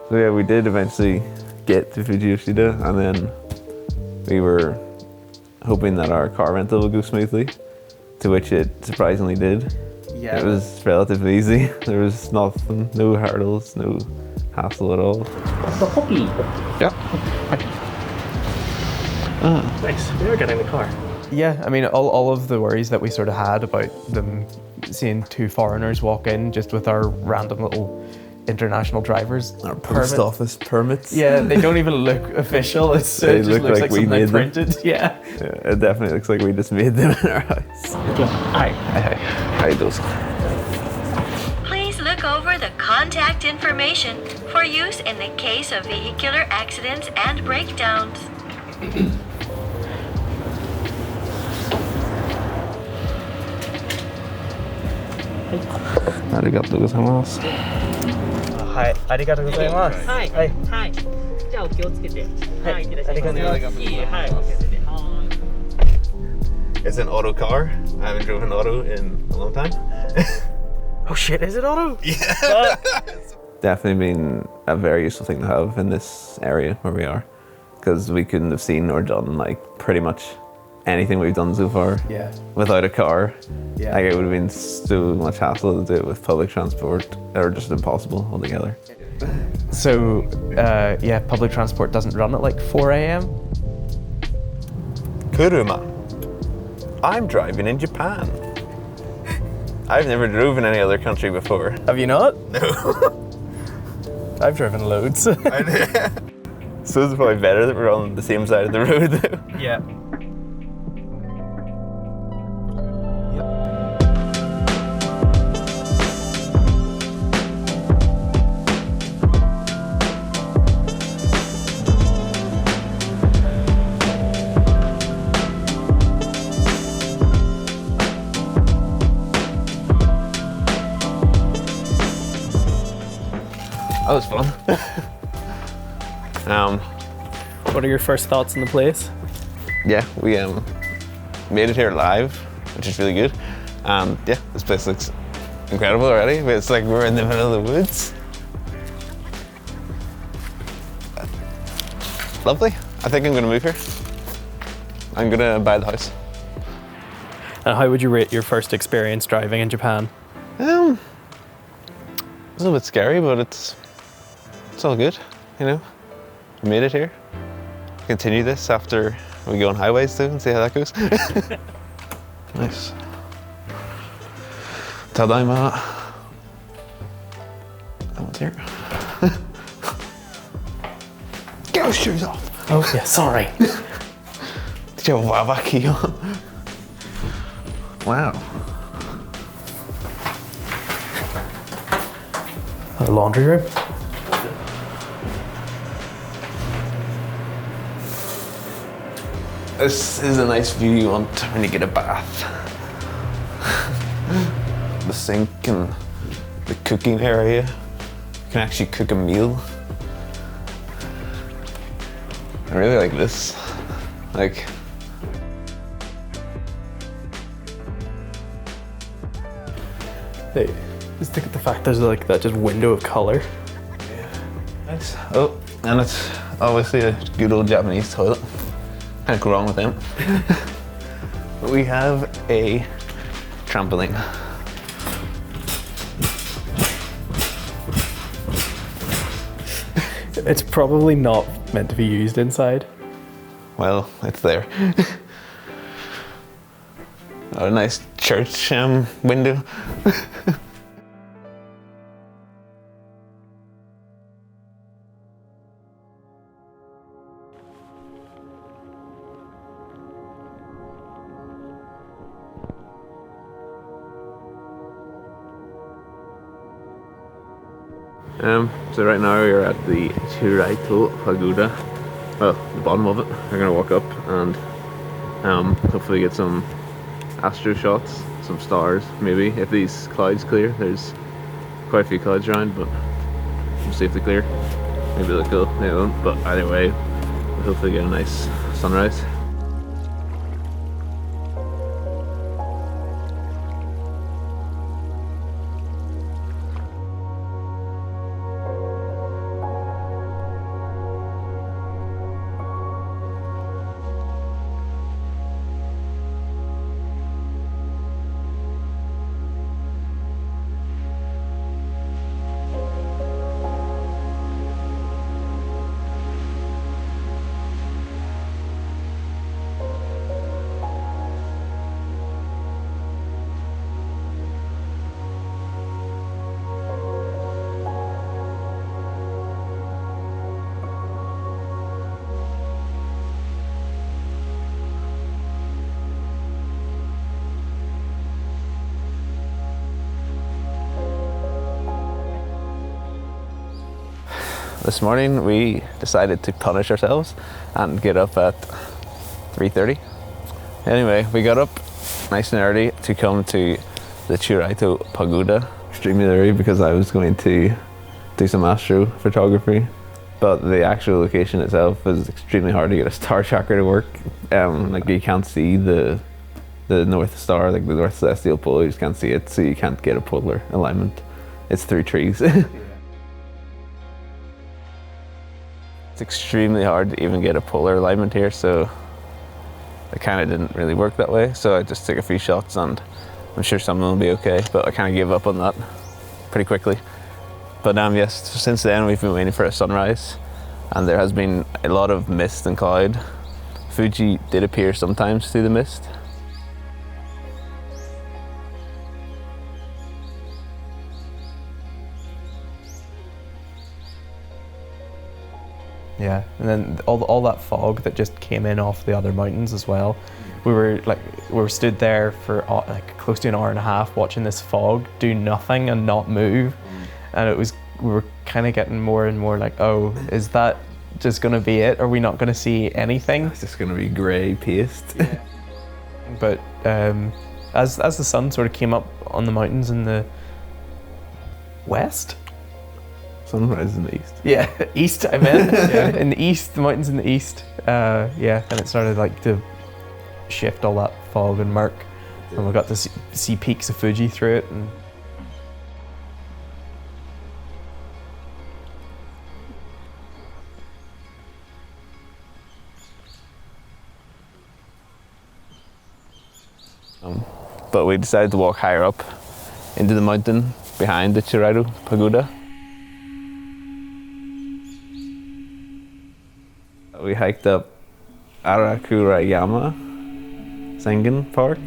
So yeah, we did eventually get to Fujiyoshida, and then we were hoping that our car rental would go smoothly, to which it surprisingly did. Yeah. It was relatively easy. There was nothing, no hurdles, no hassle at all. The puppy. Yeah. Nice. We are getting the car. Yeah, I mean, all of the worries that we sort of had about them seeing two foreigners walk in just with our random little international drivers. Our post office permits. Yeah, they don't even look official. It just looks like we something made them. printed. Yeah. Yeah, it definitely looks like we just made them in our house. Hi. Hi, those. Please look over the contact information for use in the case of vehicular accidents and breakdowns. Arigatou gozaimasu. はい、ありがとうございます。はい。はい。はい。じゃあお気をつけて。はい。いってらっしゃいませ。いいえ、はい。お気をつけて。はい。 It's an auto car. I haven't driven an auto in a long time. Oh shit, is it auto? Yeah. Definitely been a very useful thing to have in this area where we are, because we couldn't have seen or done like pretty much anything we've done so far Yeah. without a car. Yeah. Like it would have been so much hassle to do it with public transport, or just impossible altogether. So, yeah, public transport doesn't run at like 4 a.m. Kuruma. I'm driving in Japan. I've never drove in any other country before. Have you not? No. I've driven loads. So it's probably better that we're on the same side of the road though. Yeah. That was fun. What are your first thoughts on the place? Yeah, we made it here live, which is really good. And yeah, this place looks incredible already. It's like we're in the middle of the woods. Lovely. I think I'm gonna move here. I'm gonna buy the house. And how would you rate your first experience driving in Japan? It's a little bit scary, but it's all good, you know. We made it here. Continue this after we go on highways too and see how that goes. Nice. Tadaima. That one's here. Get your shoes off. Oh yeah, sorry. Did you have a wabaki on? Wow. A laundry room. This is a nice view you want when you get a bath. The sink and the cooking area. You can actually cook a meal. I really like this. Like, Hey, just look at the fact there's like that just window of color. nice. Oh, and it's obviously a good old Japanese toilet. Can't go wrong with them. We have a trampoline. It's probably not meant to be used inside. Well, it's there. Oh, a nice church window. So right now we're at the Chiraito Pagoda. Well, the bottom of it. We're gonna walk up and hopefully get some astro shots, some stars maybe, if these clouds clear. There's quite a few clouds around, but we'll see if they clear. Maybe they'll go, they won't, but either way, we'll hopefully get a nice sunrise. This morning we decided to punish ourselves and get up at 3:30. Anyway, we got up nice and early to come to the Churaito Pagoda. Extremely early because I was going to do some astro photography, but the actual location itself is extremely hard to get a Startracker to work. Like you can't see the North Star, like the North Celestial Pole, you just can't see it, so you can't get a polar alignment. It's through trees. It's extremely hard to even get a polar alignment here, so it kind of didn't really work that way. So I just took a few shots and I'm sure some of them will be okay, but I kind of gave up on that pretty quickly. But yes, since then we've been waiting for a sunrise and there has been a lot of mist and cloud. Fuji did appear sometimes through the mist. Yeah, and then all that fog that just came in off the other mountains as well. We were stood there for like close to an hour and a half watching this fog do nothing and not move, and we were kind of getting more and more like, oh, is that just going to be it? Are we not going to see anything? It's just going to be grey paste. Yeah. But as the sun sort of came up on the mountains in the west. Sunrise in the east. Yeah, east I meant. Yeah. In the east, the mountains in the east. Yeah, and it started like to shift all that fog and murk, and we got to see peaks of Fuji through it. And but we decided to walk higher up into the mountain behind the Churaito Pagoda. We hiked up Arakurayama Sengen Park,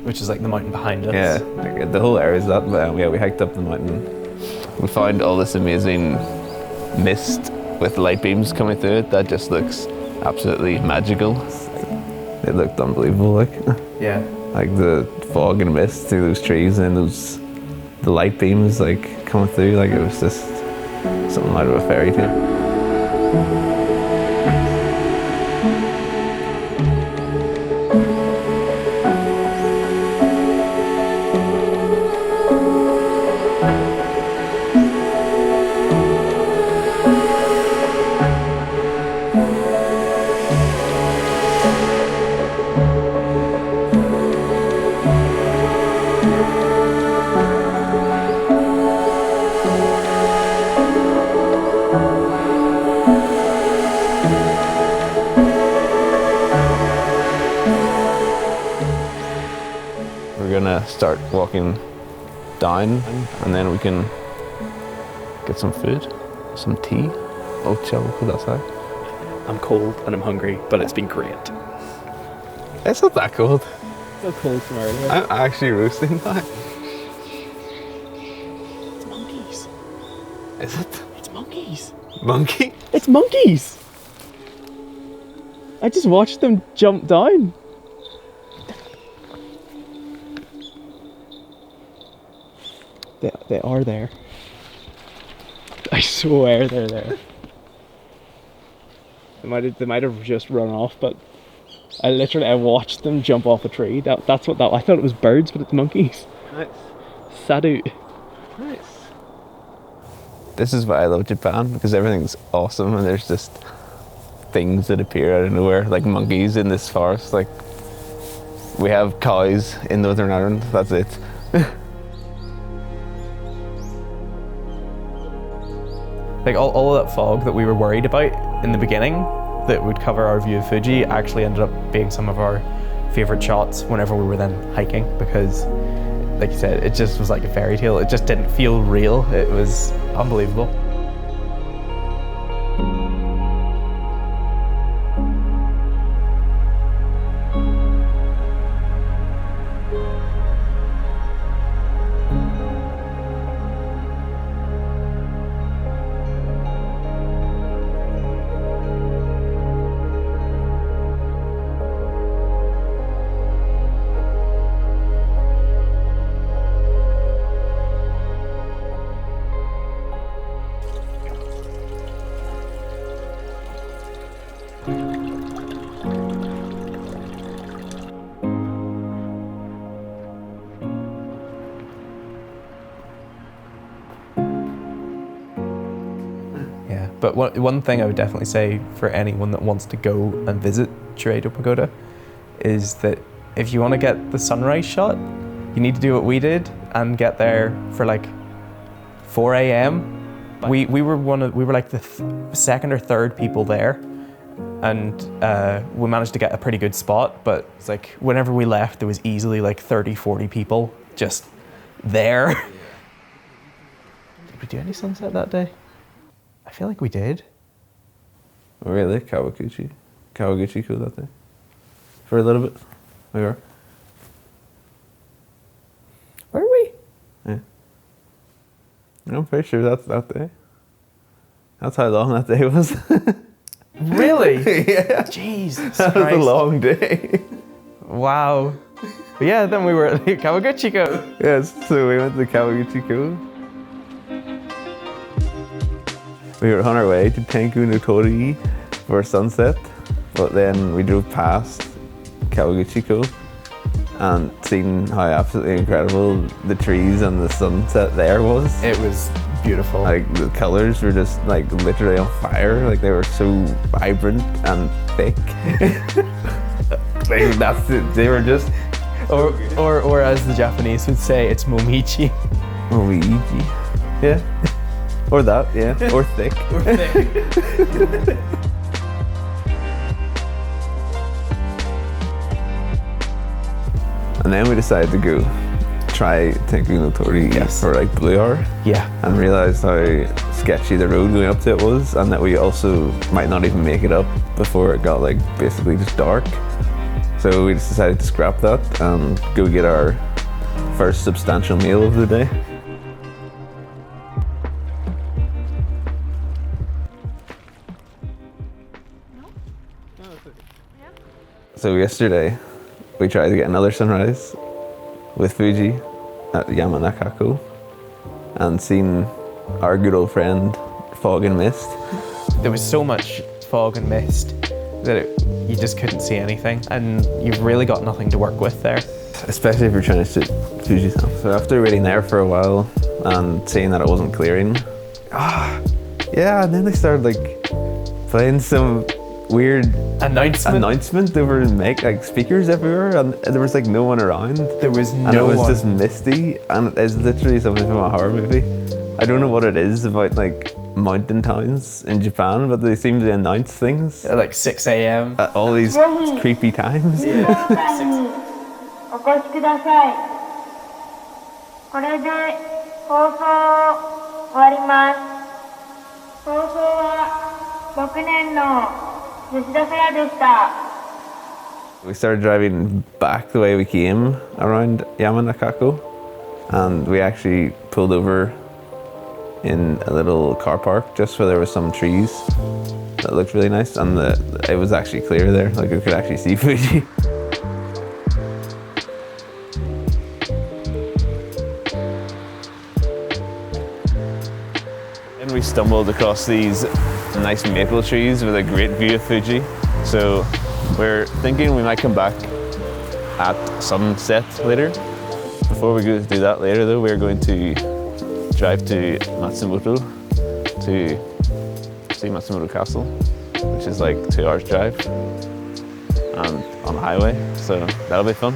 which is like the mountain behind us. Yeah, like the whole area is that. But yeah, we hiked up the mountain. We found all this amazing mist with light beams coming through it. That just looks absolutely magical. It looked unbelievable, like. Yeah. Like the fog and mist through those trees and the light beams like coming through. Like it was just something out of a fairy tale. We're gonna start walking down and then we can get some food, some tea. I'm cold and I'm hungry, but it's been great. It's not that cold. So cold from earlier. I'm actually roasting that. It's monkeys. Is it? It's monkeys. Monkey? It's monkeys. I just watched them jump down. They are there. I swear they're there. They might have just run off, but I watched them jump off a tree. That's what I thought it was birds, but it's monkeys. Nice. Sadhu. Nice. This is why I love Japan, because everything's awesome and there's just things that appear out of nowhere, like monkeys in this forest. Like we have cows in Northern Ireland, that's it. Like all of that fog that we were worried about in the beginning that would cover our view of Fuji actually ended up being some of our favourite shots whenever we were then hiking, because like you said, it just was like a fairy tale. It just didn't feel real. It was unbelievable. But one thing I would definitely say for anyone that wants to go and visit Chiraido Pagoda is that if you want to get the sunrise shot, you need to do what we did and get there for like 4 a.m. We were like the second or third people there, and we managed to get a pretty good spot, but it's like whenever we left there was easily like 30-40 people just there. Did we do any sunset that day? I feel like we did. Oh, really? Kawaguchi cool that day? For a little bit? We were? Were we? Yeah. I'm pretty sure that's that day. That's how long that day was. Really? Yeah. Jesus That was a Christ. long day. Wow. But yeah, then we were at Kawaguchiko. Yes, so we went to Kawaguchiko. We were on our way to Tenku no Tori for sunset, but then we drove past Kawaguchiko and seen how absolutely incredible the trees and the sunset there was. It was beautiful. Like the colors were just like literally on fire. Like they were so vibrant and thick. Like that's it. They were just or as the Japanese would say, it's momichi. Momichi. Yeah. Or that, yeah. Or thick. Or thick. And then we decided to go try Tenku no Tori for like Blue Hour. Yeah. And realised how sketchy the road going up to it was, and that we also might not even make it up before it got like basically just dark. So we just decided to scrap that and go get our first substantial meal of the day. So yesterday, we tried to get another sunrise with Fuji at Yamanakako and seen our good old friend Fog and Mist. There was so much fog and mist that you just couldn't see anything, and you've really got nothing to work with there. Especially if you're trying to shoot Fuji-san. So after waiting there for a while and seeing that it wasn't clearing, yeah, and then they started like playing some weird announcement over like speakers everywhere, and there was like no one around. There was no one. And it was just misty, and it's literally something from a horror movie. I don't know what it is about like mountain towns in Japan, but they seem to announce things At like 6 a.m. at all these creepy times. お越しください。これで放送終わります。放送は6年の吉田沙耶でした。 We started driving back the way we came around Yamanakako, and we actually pulled over in a little car park just where there was some trees that looked really nice, and it was actually clear there, like we could actually see Fuji. And we stumbled across these nice maple trees with a great view of Fuji, so we're thinking we might come back at sunset later. Before we go do that later though, we're going to drive to Matsumoto to see Matsumoto Castle, which is like 2 hours drive and on the highway, so that'll be fun.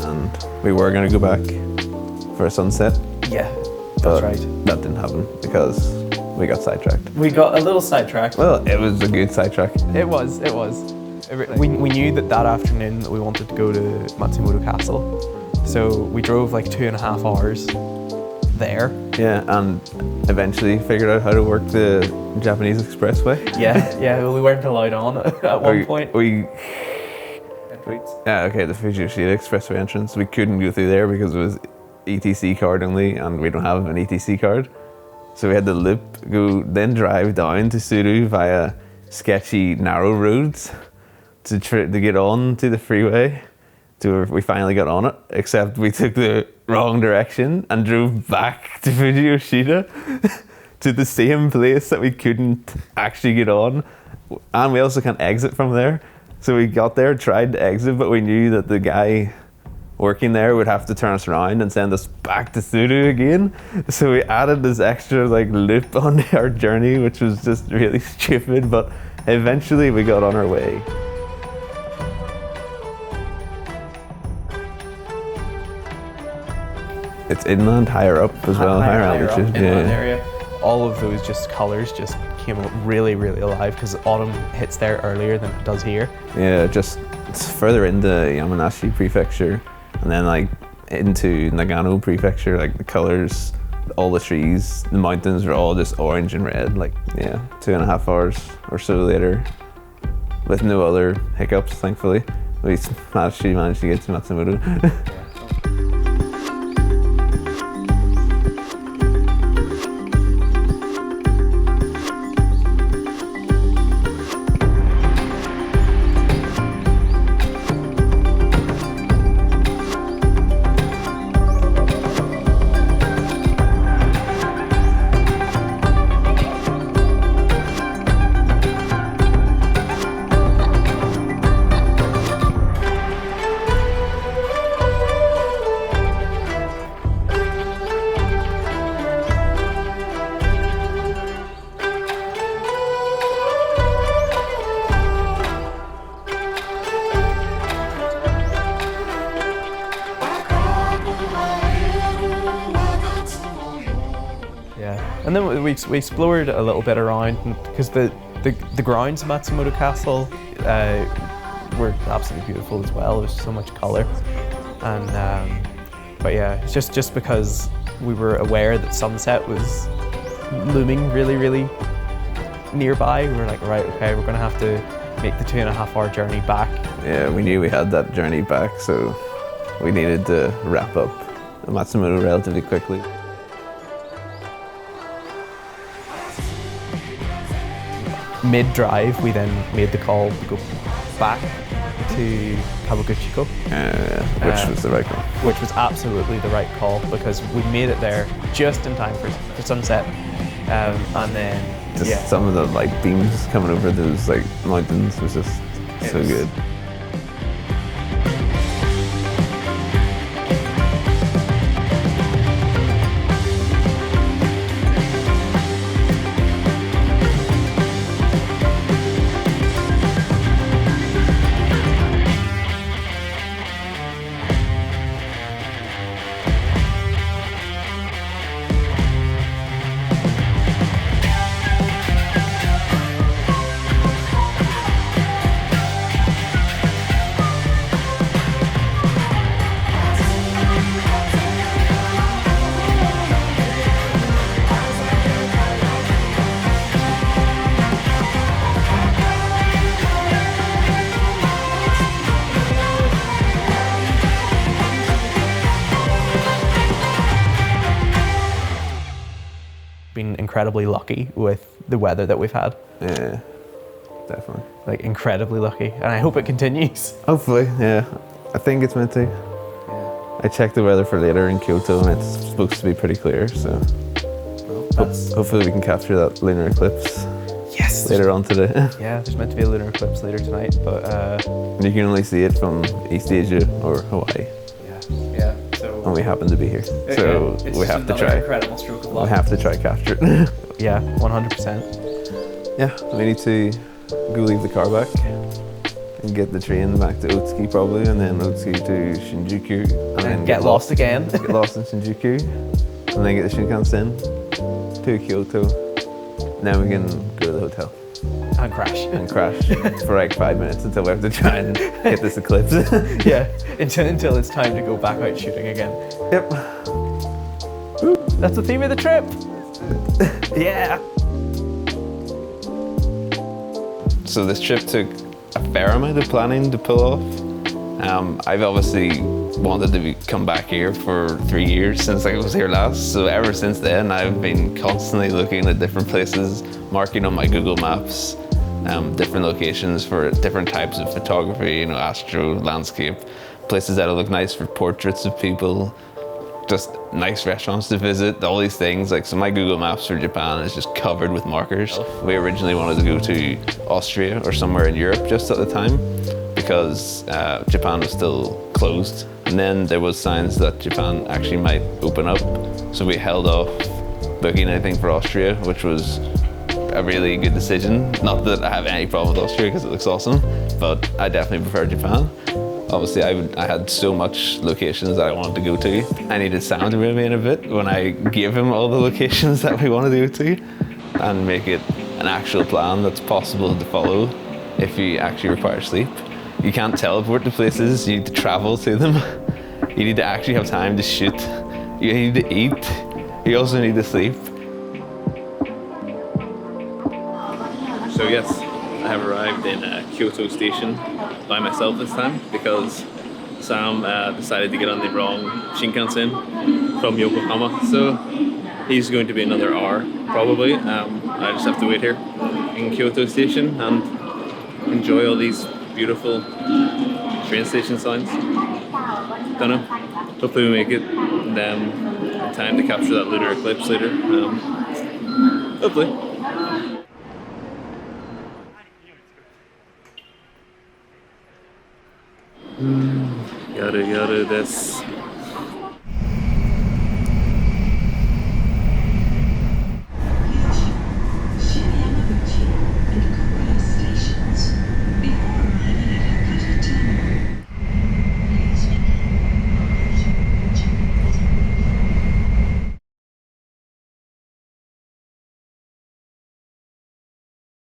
And we were going to go back for a sunset. Yeah, But that's right. that didn't happen because we got sidetracked. We got a little sidetracked. Well, it was a good sidetrack. It was. We knew that afternoon that we wanted to go to Matsumoto Castle, so we drove like 2.5 hours there. Yeah, and eventually figured out how to work the Japanese expressway. Yeah, we weren't allowed on at one point. Okay, the Fujiyoshida expressway entrance, we couldn't go through there because it was ETC card only, and we don't have an ETC card. So we had to loop, then drive down to Suru via sketchy, narrow roads to get on to the freeway. We finally got on it, except we took the wrong direction and drove back to Fujiyoshida to the same place that we couldn't actually get on. And we also can't exit from there. So we got there, tried to exit, but we knew that the guy working there would have to turn us around and send us back to Sulu again. So we added this extra like loop on our journey, which was just really stupid, but eventually we got on our way. It's inland, higher up as well, higher altitude. Inland area. All of those just colours just came up really, really alive because autumn hits there earlier than it does here. Yeah, just it's further into Yamanashi prefecture and then like into Nagano prefecture, like the colours, all the trees, the mountains are all just orange and red. Like, yeah, 2.5 hours or so later, with no other hiccups, thankfully, we managed to get to Matsumoto. And then we explored a little bit around because the grounds of Matsumoto Castle were absolutely beautiful as well. There's so much colour, and but yeah, it's just because we were aware that sunset was looming really nearby. We were like, right, okay, we're gonna have to make the 2.5 hour journey back. Yeah, we knew we had that journey back, so we needed to wrap up Matsumoto relatively quickly. Mid-drive, we then made the call to go back to Kawaguchiko. Which was the right call. Which was absolutely the right call because we made it there just in time for sunset. And then, just some of the light beams coming over those like mountains was just so good. Been incredibly lucky with the weather that we've had. Yeah, definitely. Like incredibly lucky, and I hope it continues. Hopefully, yeah. I think it's meant to. Yeah. I checked the weather for later in Kyoto, and it's supposed to be pretty clear. So hopefully we can capture that lunar eclipse. Yes. Later on today. Yeah, there's meant to be a lunar eclipse later tonight, but you can only see it from East Asia or Hawaii. Yeah. And we happen to be here, so we have to try. Incredible stroke of luck. We have to try capture it. Yeah, 100%. Yeah, we need to go leave the car back and get the train back to Otsuki probably, and then Otsuki to Shinjuku, and then get lost again. Get lost in Shinjuku, and then get the Shinkansen to Kyoto. Then we can go to the hotel. And crash. For like 5 minutes until we have to try and hit this eclipse. Yeah, until it's time to go back out shooting again. Yep. That's the theme of the trip. Yeah. So this trip took a fair amount of planning to pull off. I've obviously wanted to come back here for 3 years since I was here last. So ever since then, I've been constantly looking at different places, marking on my Google Maps, different locations for different types of photography, you know, astro, landscape, places that'll look nice for portraits of people, just nice restaurants to visit, all these things. Like, so my Google Maps for Japan is just covered with markers. We originally wanted to go to Austria or somewhere in Europe just at the time, because Japan was still closed. And then there was signs that Japan actually might open up. So we held off booking anything for Austria, which was a really good decision. Not that I have any problem with Austria because it looks awesome, but I definitely prefer Japan. Obviously, I had so much locations that I wanted to go to. I needed Sam to reel me in a bit when I gave him all the locations that we wanted to go to and make it an actual plan that's possible to follow if you actually require sleep. You can't teleport to places, you need to travel to them. You need to actually have time to shoot. You need to eat. You also need to sleep. So yes, I have arrived in Kyoto station by myself this time because Sam decided to get on the wrong Shinkansen from Yokohama. So he's going to be another hour probably. I just have to wait here in Kyoto station and enjoy all these beautiful train station signs. Don't know. Hopefully we make it in time to capture that lunar eclipse later. Hopefully. Yada yada desu.